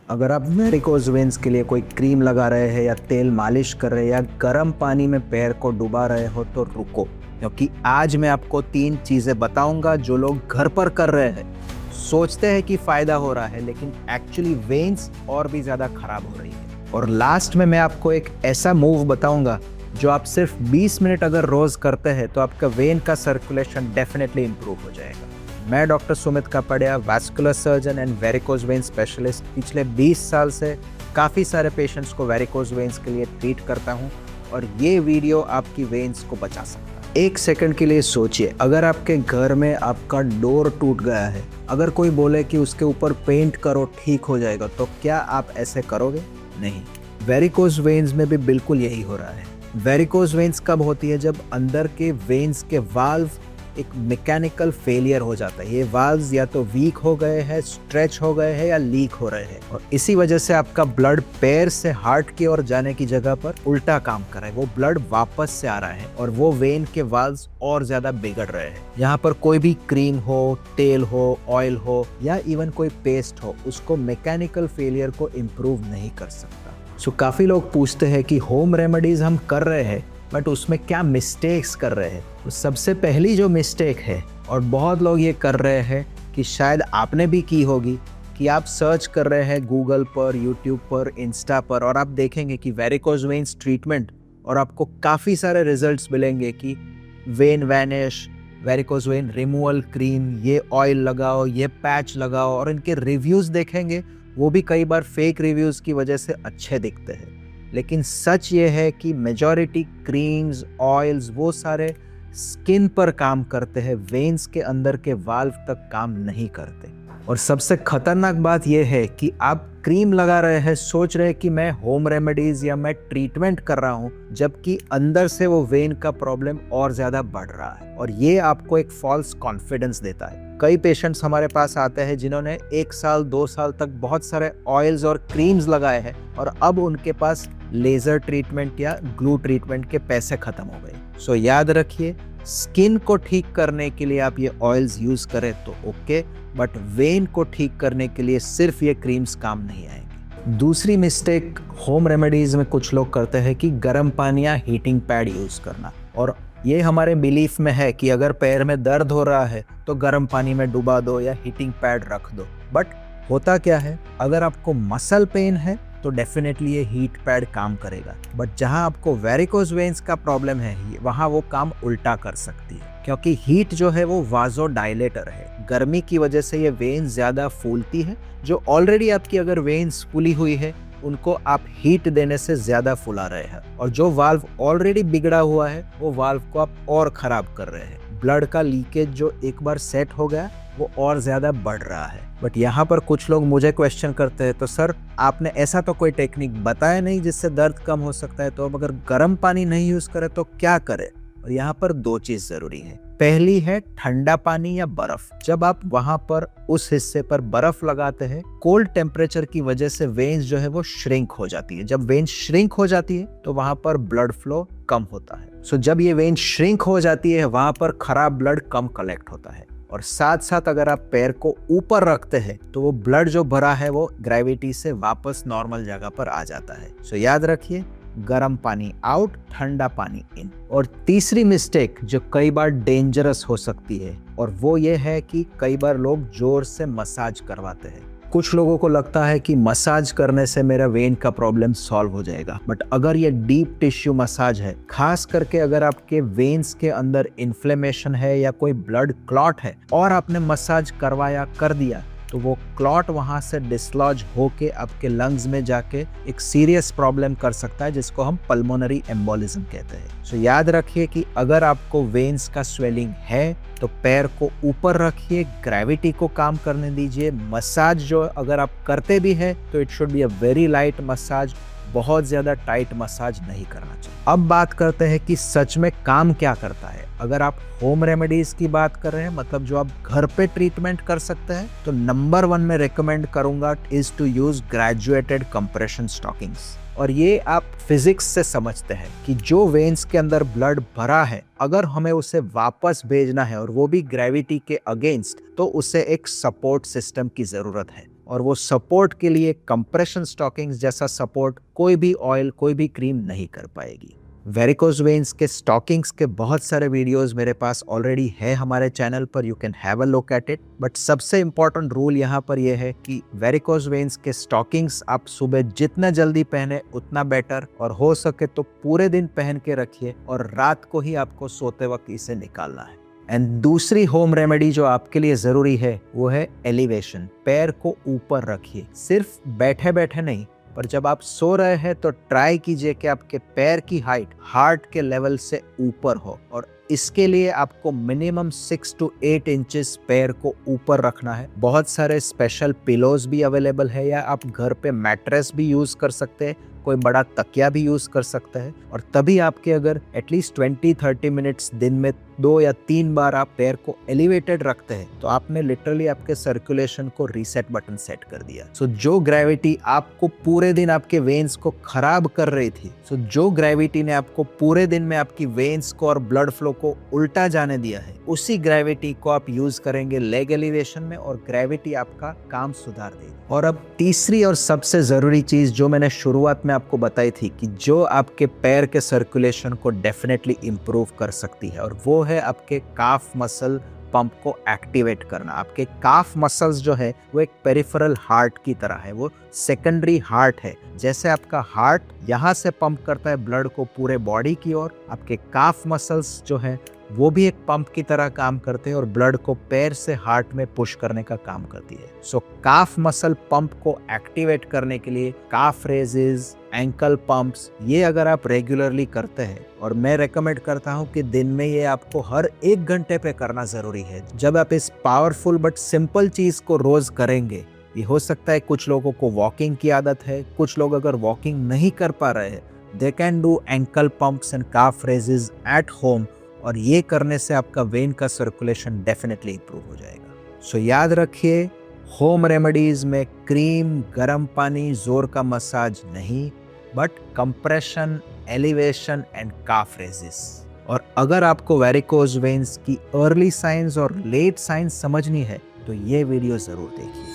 अगर आप varicose veins के लिए कोई क्रीम लगा रहे हैं या तेल मालिश कर रहे हैं या गर्म पानी में पैर को डुबा रहे हो तो रुको, क्योंकि आज मैं आपको 3 चीजें बताऊंगा जो लोग घर पर कर रहे हैं। सोचते हैं कि फायदा हो रहा है, लेकिन एक्चुअली वेन्स और भी ज्यादा खराब हो रही है। और लास्ट में मैं आपको एक ऐसा मूव बताऊंगा जो आप सिर्फ 20 मिनट अगर रोज करते हैं तो आपका वेन का सर्कुलेशन डेफिनेटली इंप्रूव हो जाएगा। मैं doctor Sumit Kapadia, vascular surgeon and varicose vein specialist, पिछले 20 साल से काफ़ी सारे पेशेंट्स को वेरिकोज वेन्स के लिए ट्रीट करता हूं और ये वीडियो आपकी वेन्स को बचा सकता है। 1 सेकंड के लिए सोचिए, अगर आपके घर में आपका डोर टूट गया है, अगर कोई बोले कि उसके ऊपर पेंट करो ठीक हो जाएगा, तो क्या आप ऐसे करोगे? नहीं। वेरिकोज वेन्स में भी बिल्कुल यही हो रहा है। वेरिकोज वेन्स कब होती है? जब अंदर के वेन्स के वाल्व एक मैकेनिकल फेलियर हो जाता है। ये वाल्व्स या तो वीक हो गए हैं, स्ट्रेच हो गए हैं या लीक हो रहे हैं, और इसी वजह से आपका ब्लड पैर से हार्ट की ओर जाने की जगह पर उल्टा काम कर रहा है। वो ब्लड वापस से आ रहा है और वो वेन के वाल्व्स और ज्यादा बिगड़ रहे हैं। यहाँ पर कोई भी क्रीम हो, तेल हो, ऑयल हो या इवन कोई पेस्ट हो, उसको मैकेनिकल फेलियर को इम्प्रूव नहीं कर सकता। सो काफी लोग पूछते हैं कि होम रेमेडीज हम कर रहे हैं, बट उसमें क्या मिस्टेक्स कर रहे हैं। तो सबसे पहली जो मिस्टेक है, और बहुत लोग ये कर रहे हैं कि शायद आपने भी की होगी, कि आप सर्च कर रहे हैं गूगल पर, यूट्यूब पर, इंस्टा पर, और आप देखेंगे कि वेरिकोज वेन्स ट्रीटमेंट, और आपको काफ़ी सारे रिजल्ट्स मिलेंगे कि when vanish, varicose vein removal cream, ये ऑयल लगाओ, ये पैच लगाओ, और इनके रिव्यूज़ देखेंगे वो भी कई बार फेक रिव्यूज़ की वजह से अच्छे दिखते हैं। लेकिन सच ये है कि मेजॉरिटी क्रीम्स, ऑयल्स, वो सारे स्किन पर काम करते हैं, वेन्स के अंदर के वाल्व तक काम नहीं करते। और सबसे खतरनाक बात यह है कि आप क्रीम लगा रहे हैं, सोच रहे हैं कि मैं होम रेमेडीज या मैं ट्रीटमेंट कर रहा हूं, जबकि अंदर से वो वेन का प्रॉब्लम और ज्यादा बढ़ रहा है, और ये आपको एक फॉल्स कॉन्फिडेंस देता है। कई पेशेंट्स हमारे पास आते हैं जिन्होंने 1 साल 2 साल तक बहुत सारे ऑयल्स और क्रीम्स लगाए हैं, और अब उनके पास लेजर ट्रीटमेंट या ग्लू ट्रीटमेंट के पैसे खत्म हो गए। सो याद रखिए, स्किन को ठीक करने के लिए आप ये ऑयल्स यूज करें तो ओके, बट वेन को ठीक करने के लिए सिर्फ ये क्रीम्स काम नहीं आएंगे। दूसरी मिस्टेक होम रेमेडीज में कुछ लोग करते हैं कि गर्म पानी या हीटिंग पैड यूज करना, और ये हमारे बिलीफ में है कि अगर पैर में दर्द हो रहा है तो गर्म पानी में डुबा दो या हीटिंग पैड रख दो। बट होता क्या है, अगर आपको मसल पेन है तो डेफिनेटली ये हीट पैड काम करेगा, बट जहां आपको वेरिकोज वेन्स का प्रॉब्लम है वहां वो काम उल्टा कर सकती है, क्योंकि हीट जो है वो वाजो डायलेटर है। गर्मी की वजह से ये वेन्स ज्यादा फूलती है। जो ऑलरेडी आपकी अगर वेन्स फूली हुई है, उनको आप हीट देने से ज्यादा फुला रहे हैं, और जो वाल्व ऑलरेडी बिगड़ा हुआ है वो वाल्व को आप और खराब कर रहे हैं। ब्लड का लीकेज जो एक बार सेट हो गया वो और ज्यादा बढ़ रहा है। बट यहाँ पर कुछ लोग मुझे क्वेश्चन करते हैं, तो सर आपने ऐसा तो कोई टेक्निक बताया नहीं जिससे दर्द कम हो सकता है, तो अब अगर गर्म पानी नहीं यूज करे तो क्या करे? और यहाँ पर 2 चीज जरूरी है। पहली है ठंडा पानी या बर्फ। जब आप वहां पर उस हिस्से पर बर्फ लगाते हैं, कोल्ड टेम्परेचर की वजह से वेन्स जो है वो श्रिंक हो जाती है। जब वेन्स श्रिंक हो जाती है तो वहां पर ब्लड फ्लो कम होता है। सो जब ये वेन श्रिंक हो जाती है, वहां पर खराब ब्लड कम कलेक्ट होता है, और साथ साथ अगर आप पैर को ऊपर रखते हैं तो वो ब्लड जो भरा है वो ग्रेविटी से वापस नॉर्मल जगह पर आ जाता है। सो याद रखिए, गर्म पानी आउट, ठंडा पानी इन। और तीसरी मिस्टेक जो कई बार डेंजरस हो सकती है, और वो ये है कि कई बार लोग जोर से मसाज करवाते हैं। कुछ लोगों को लगता है कि मसाज करने से मेरा वेन का प्रॉब्लम सॉल्व हो जाएगा, बट अगर ये डीप टिश्यू मसाज है, खास करके अगर आपके वेन्स के अंदर इन्फ्लेमेशन है या कोई ब्लड क्लॉट है और आपने मसाज करवाया, कर दिया, तो वो क्लॉट वहां से डिसलॉज होके आपके लंग्स में जाके एक सीरियस प्रॉब्लम कर सकता है, जिसको हम पल्मोनरी एम्बोलिज्म कहते हैं। सो याद रखिए कि अगर आपको वेन्स का स्वेलिंग है तो पैर को ऊपर रखिए, ग्रेविटी को काम करने दीजिए। मसाज जो अगर आप करते भी है तो it should be a very light massage, बहुत ज्यादा टाइट मसाज नहीं करना चाहिए। अब बात करते हैं कि सच में काम क्या करता है। अगर आप होम रेमेडीज की बात कर रहे हैं, मतलब जो आप घर पे ट्रीटमेंट कर सकते हैं, तो नंबर 1 में रेकमेंड करूंगा is to use graduated compression stockings. और ये आप फिजिक्स से समझते हैं कि जो वेन्स के अंदर ब्लड भरा है, अगर हमें उसे वापस भेजना है और वो भी ग्रेविटी के अगेंस्ट, तो उसे एक सपोर्ट सिस्टम की जरूरत है। और वो सपोर्ट के लिए कंप्रेशन स्टॉकिंग्स जैसा सपोर्ट कोई भी ऑयल, कोई भी क्रीम नहीं कर पाएगी। वेरिकोज वेन्स के स्टॉकिंग्स के बहुत सारे वीडियोस मेरे पास ऑलरेडी है हमारे चैनल पर, you can have a look at it. But सबसे इम्पॉर्टेंट रूल यहाँ पर यह है कि वेरिकोज वेन्स के स्टॉकिंग्स आप सुबह जितना जल्दी पहने उतना बेटर, और हो सके तो पूरे दिन पहन के रखिए और रात को ही आपको सोते वक्त इसे निकालना है। एंड दूसरी होम रेमेडी जो आपके लिए जरूरी है वो है एलिवेशन। पैर को ऊपर रखिए, सिर्फ बैठे बैठे नहीं, पर जब आप सो रहे हैं तो ट्राई कीजिए कि आपके पैर की हाइट हार्ट के लेवल से ऊपर हो, और इसके लिए आपको मिनिमम 6 to 8 इंचेस पैर को ऊपर रखना है। बहुत सारे स्पेशल पिलोज भी अवेलेबल है, या आप घर पे मैट्रेस भी यूज कर सकते हैं, कोई बड़ा तकिया भी यूज कर सकते हैं। और तभी आपके अगर एटलीस्ट 20-30 मिनट्स दिन में 2 या 3 बार आप पैर को एलिवेटेड रखते हैं तो आपने लिटरली आपके सर्कुलेशन को रीसेट बटन सेट कर दिया। सो जो ग्रेविटी आपको पूरे दिन आपके वेन्स को खराब कर रही थी, जो ग्रेविटी ने आपको पूरे दिन में आपकी वेन्स को और ब्लड फ्लो को उल्टा जाने दिया है, उसी ग्रेविटी को आप यूज करेंगे लेग एलिवेशन में, और ग्रेविटी आपका काम सुधार देगी। और अब तीसरी और सबसे जरूरी चीज जो मैंने शुरुआत में आपको बताई थी कि जो आपके पैर के सर्कुलेशन को डेफिनेटली इंप्रूव कर सकती है, और वो है आपके काफ मसल पंप को एक्टिवेट करना। आपके काफ मसल्स जो है वो एक पेरिफेरल हार्ट की तरह है, वो सेकेंडरी हार्ट है। जैसे आपका हार्ट यहाँ से पंप करता है ब्लड को पूरे बॉडी की ओर, आपके काफ मसल्स जो है वो भी एक पंप की तरह काम करते हैं और ब्लड को पैर से हार्ट में पुश करने का काम करती है। सो काफ मसल पंप को एक्टिवेट करने के लिए काफ रेजेस, एंकल पंप्स, ये अगर आप रेगुलरली करते हैं, और मैं रेकमेंड करता हूँ कि दिन में ये आपको हर 1 घंटे पे करना जरूरी है। जब आप इस पावरफुल बट सिंपल चीज को रोज करेंगे, ये हो सकता है कुछ लोगों को वॉकिंग की आदत है, कुछ लोग अगर वॉकिंग नहीं कर पा रहे हैं, they can do ankle pumps and calf raises at home, और ये करने से आपका वेन का सर्कुलेशन डेफिनेटली इंप्रूव हो जाएगा। सो याद रखिए, होम रेमेडीज में क्रीम, गर्म पानी, जोर का मसाज नहीं, बट कंप्रेशन, एलिवेशन एंड काफ रेजिस। और अगर आपको वेरिकोज वेन्स की अर्ली साइंस और लेट साइंस समझनी है तो ये वीडियो जरूर देखिए।